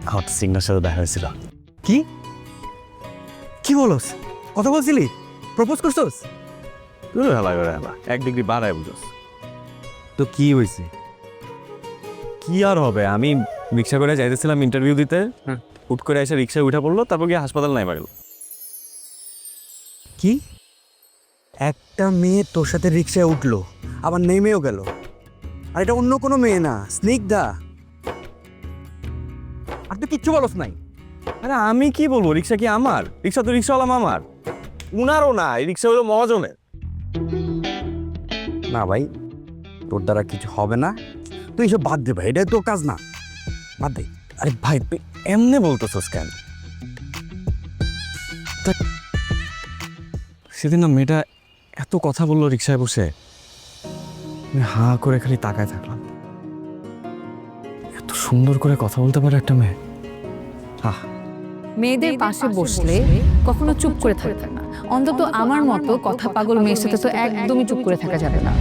আমার সিগনার সাথে দেখা হয়েছিল। কি কি বলস? কথা বলছিলি? প্রপোজ করছস? হেলা করে হেলা 1 ডিগ্রি বাড়ায় বুঝোস। তো কি হয়েছে? কি আর হবে, আমি রিক্সা করে যাইতেছিলাম ইন্টারভিউ দিতে, হুট করে এসে রিক্সায় উঠে পড়লো, তারপর গিয়ে হাসপাতাল নাইমা গেল। কি একটা মেয়ে তোর সাথে রিক্সায় উঠলো আবার নেমেও গেল, আর এটা অন্য কোনো মেয়ে না, স্নিগ্ধা। আর তুই কিচ্ছু বলস নাই? আরে আমি কি বলবো, রিক্সা কি আমার? রিক্সা তো রিক্সাওয়ালা মামার, উনারও না, এই রিক্সা হলো মহাজনের। না ভাই, তোর দ্বারা কিছু হবে না, তুই এসব বাদ দে ভাই, এটা তোর কাজ না, বাদ দে। আরে ভাই তুই এমনি বলতেছস কেন? সেদিন না মেয়েটা এত কথা বললো রিক্সায় বসে, আমি হাঁ করে খালি তাকায় থাকলাম। এত সুন্দর করে কথা বলতে পারে একটা মেয়ে। মেয়েদের পাশে বসলে কখনো চুপ করে থাকবে না, অন্তত আমার মতো কথা পাগল মেয়ের সাথে তো একদমই চুপ করে থাকা যাবে না।